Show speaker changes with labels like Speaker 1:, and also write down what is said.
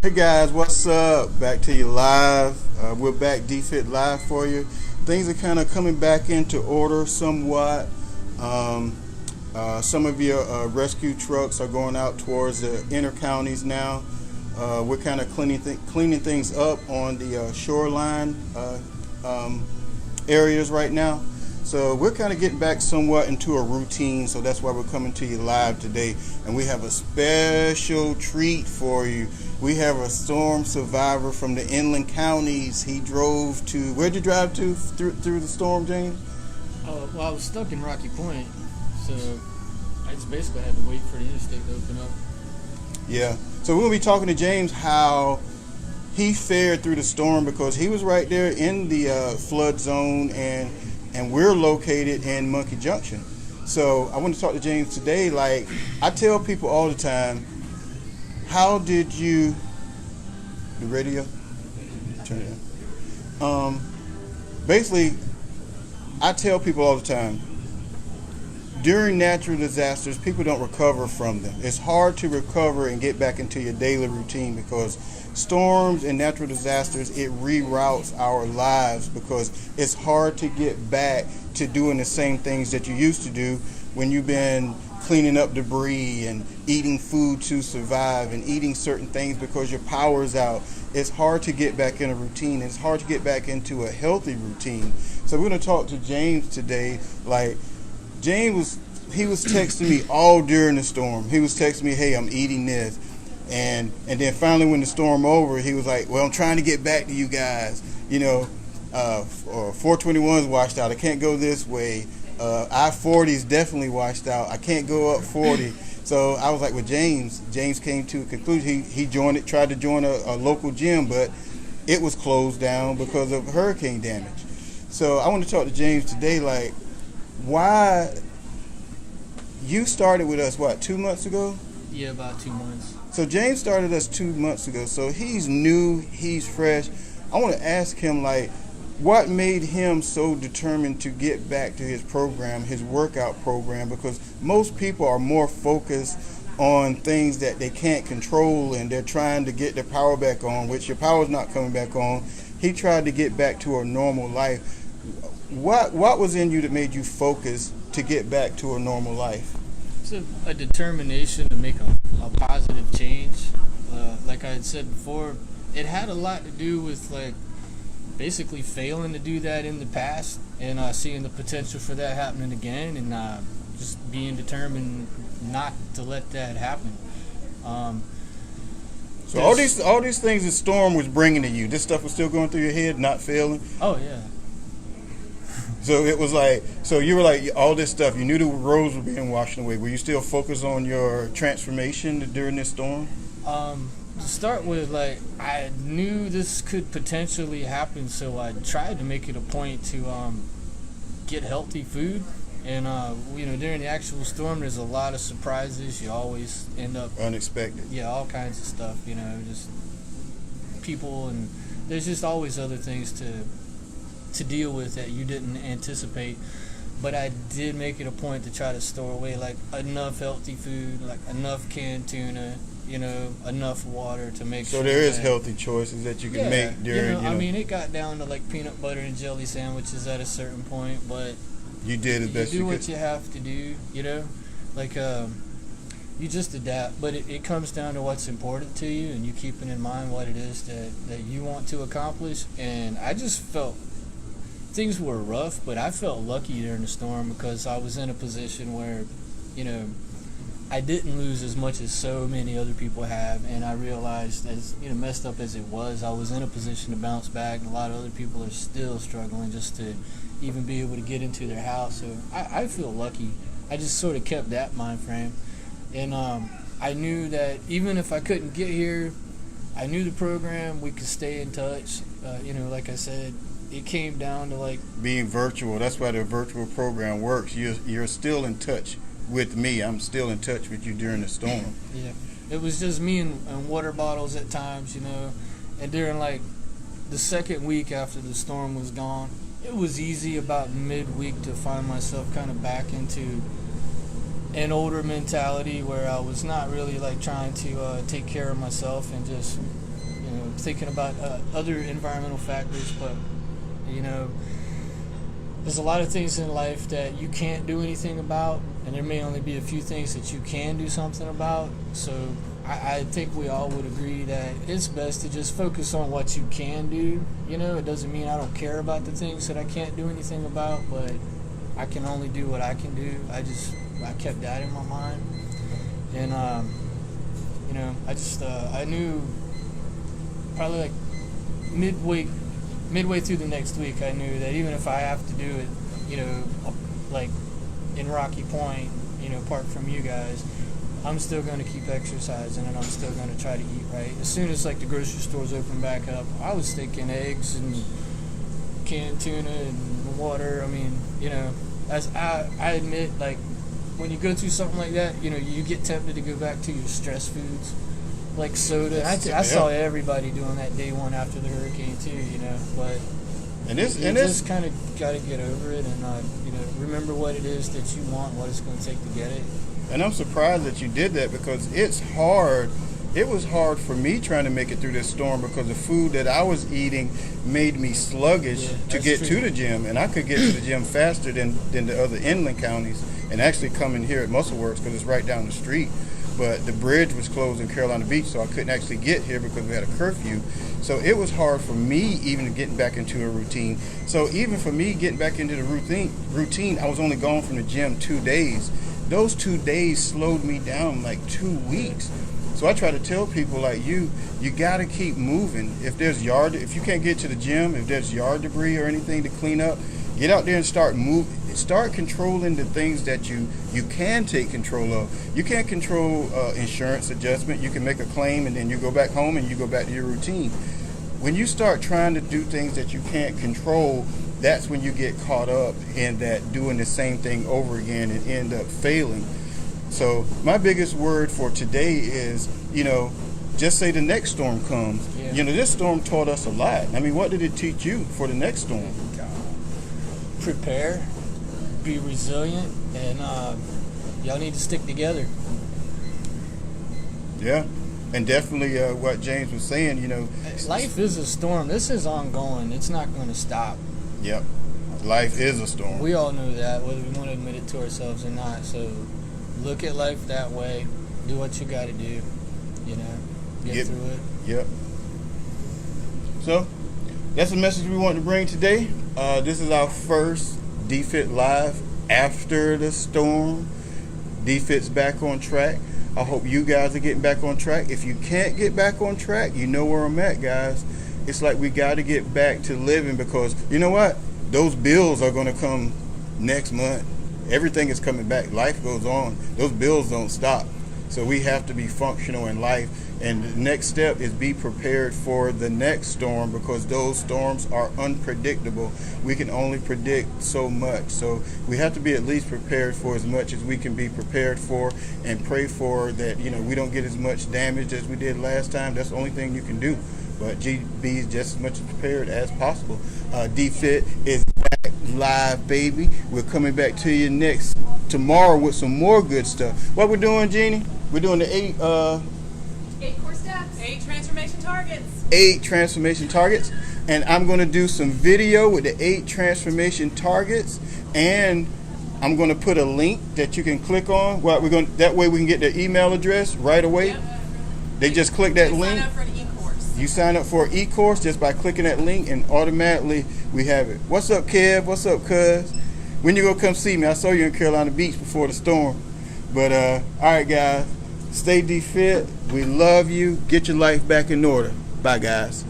Speaker 1: Hey guys, what's up? Back to you live. We're back DFit live for you. Things are kind of coming back into order somewhat. Um, some of your rescue trucks are going out towards the inner counties now. We're kind of cleaning things up on the shoreline um, areas right now. So we're kind of getting back somewhat into a routine. So that's why we're coming to you live today. And we have a special treat for you. We have a storm survivor from the inland counties. He drove to, where'd you drive to through the storm, James?
Speaker 2: Well, I was stuck in Rocky Point, so I just basically had to wait for the interstate to open up.
Speaker 1: Yeah. So we're going to be talking to James how he fared through the storm because he was right there in the flood zone and we're located in Monkey Junction. So I want to talk to James today. Like I tell people all the time, how did you, the radio? Turn it on. Basically, I tell people all the time, during natural disasters, people don't recover from them. It's hard to recover and get back into your daily routine because storms and natural disasters, it reroutes our lives because it's hard to get back to doing the same things that you used to do when you've been cleaning up debris and eating food to survive and eating certain things because your power's out. It's hard to get back in a routine. It's hard to get back into a healthy routine. So we're going to talk to James today. Like James was texting me all during the storm. He was texting me, hey, I'm eating this. And then finally when the storm over, he was like, well, I'm trying to get back to you guys. You know, 421's washed out. I can't go this way. I-40 is definitely washed out. I can't go up 40. So I was like, with James came to a conclusion. He tried to join a local gym, but it was closed down because of hurricane damage. So I want to talk to James today, like, why you started with us, 2 months ago?
Speaker 2: Yeah, about 2 months.
Speaker 1: So James started us 2 months ago. So he's new, he's fresh. I want to ask him, like, what made him so determined to get back to his program, his workout program? Because most people are more focused on things that they can't control and they're trying to get their power back on, which your power's not coming back on. He tried to get back to a normal life. What was in you that made you focus to get back to a normal life?
Speaker 2: It's a determination to make a positive change. Like I had said before, it had a lot to do with like basically failing to do that in the past and seeing the potential for that happening again and just being determined not to let that happen.
Speaker 1: So all these things the storm was bringing to you, this stuff was still going through your head, not failing?
Speaker 2: Oh, yeah.
Speaker 1: So it was like, so you were like, all this stuff, you knew the roads were being washed away. Were you still focused on your transformation during this storm?
Speaker 2: To start with, like, I knew this could potentially happen, so I tried to make it a point to get healthy food. And, during the actual storm, there's a lot of surprises. You always end up...
Speaker 1: Unexpected.
Speaker 2: Yeah, all kinds of stuff, just people, and there's just always other things to deal with that you didn't anticipate. But I did make it a point to try to store away, like, enough healthy food, like enough canned tuna, enough water to make sure.
Speaker 1: So there is healthy choices that you can make during,
Speaker 2: I mean, it got down to, like, peanut butter and jelly sandwiches at a certain point, but...
Speaker 1: You did as best you could.
Speaker 2: You do what you have to do, Like, you just adapt. But it comes down to what's important to you, and you keeping in mind what it is that you want to accomplish. And I just felt... Things were rough, but I felt lucky during the storm because I was in a position where, I didn't lose as much as so many other people have, and I realized, as messed up as it was, I was in a position to bounce back, and a lot of other people are still struggling just to even be able to get into their house. So I feel lucky. I just sort of kept that mind frame, and I knew that even if I couldn't get here, I knew the program, we could stay in touch. Like I said, it came down to like
Speaker 1: being virtual. That's why the virtual program works. You're still in touch with me. I'm still in touch with you during the storm.
Speaker 2: Yeah, it was just me and water bottles at times, and during like the second week after the storm was gone, it was easy about midweek to find myself kind of back into an older mentality where I was not really like trying to take care of myself and just thinking about other environmental factors. But there's a lot of things in life that you can't do anything about, and there may only be a few things that you can do something about. So I think we all would agree that it's best to just focus on what you can do. It doesn't mean I don't care about the things that I can't do anything about, but I can only do what I can do. I kept that in my mind. And, I knew probably like midway through the next week, I knew that even if I have to do it, like in Rocky Point, apart from you guys, I'm still going to keep exercising, and I'm still going to try to eat right. As soon as like the grocery stores open back up, I was thinking eggs and canned tuna and water. I mean, as I admit, like when you go through something like that, you get tempted to go back to your stress foods, like soda. I saw everybody doing that day one after the hurricane too, but you just kind of got to get over it and remember what it is that you want, what it's going to take to get it.
Speaker 1: And I'm surprised that you did that, because it's hard. It was hard for me trying to make it through this storm, because the food that I was eating made me sluggish to get to the gym, and I could get to the gym faster than the other inland counties, and actually coming here at Muscle Works because it's right down the street. But the bridge was closed in Carolina Beach, so I couldn't actually get here because we had a curfew. So it was hard for me even getting back into a routine. So even for me getting back into the routine, I was only gone from the gym 2 days. Those 2 days slowed me down like 2 weeks. So I try to tell people like you got to keep moving. If you can't get to the gym, if there's yard debris or anything to clean up, get out there and start controlling the things that you can take control of. You can't control insurance adjustment. You can make a claim and then you go back home and you go back to your routine. When you start trying to do things that you can't control, that's when you get caught up in that doing the same thing over again and end up failing. So my biggest word for today is, just say the next storm comes. Yeah. This storm taught us a lot. I mean, what did it teach you for the next storm?
Speaker 2: Prepare, be resilient, and y'all need to stick together.
Speaker 1: Yeah, and definitely what James was saying,
Speaker 2: life is a storm. This is ongoing. It's not going to stop.
Speaker 1: Yep, life is a storm.
Speaker 2: We all know that, whether we want to admit it to ourselves or not. So look at life that way. Do what you got to do. Get through it. Yep.
Speaker 1: So that's the message we want to bring today. This is our first DFIT Live after the storm. DFIT's back on track. I hope you guys are getting back on track. If you can't get back on track, you know where I'm at, guys. It's like we got to get back to living, because you know what? Those bills are going to come next month. Everything is coming back. Life goes on. Those bills don't stop. So we have to be functional in life. And the next step is be prepared for the next storm, because those storms are unpredictable. We can only predict so much. So we have to be at least prepared for as much as we can be prepared for, and pray for that, we don't get as much damage as we did last time. That's the only thing you can do. But GB is just as much prepared as possible. DFIT is back live, baby. We're coming back to you tomorrow with some more good stuff. What we're doing, Jeannie? We're doing the 8
Speaker 3: core steps. 8 transformation targets.
Speaker 1: 8 transformation targets. And I'm going to do some video with the 8 transformation targets. And I'm going to put a link that you can click on. Well, that way we can get their email address right away.
Speaker 3: Yep.
Speaker 1: They just click that link.
Speaker 3: Sign up for an e-course.
Speaker 1: You sign up for an e-course just by clicking that link, and automatically we have it. What's up, Kev? What's up, cuz? When you gonna come see me? I saw you in Carolina Beach before the storm. But all right, guys, stay DFIT. We love you. Get your life back in order. Bye, guys.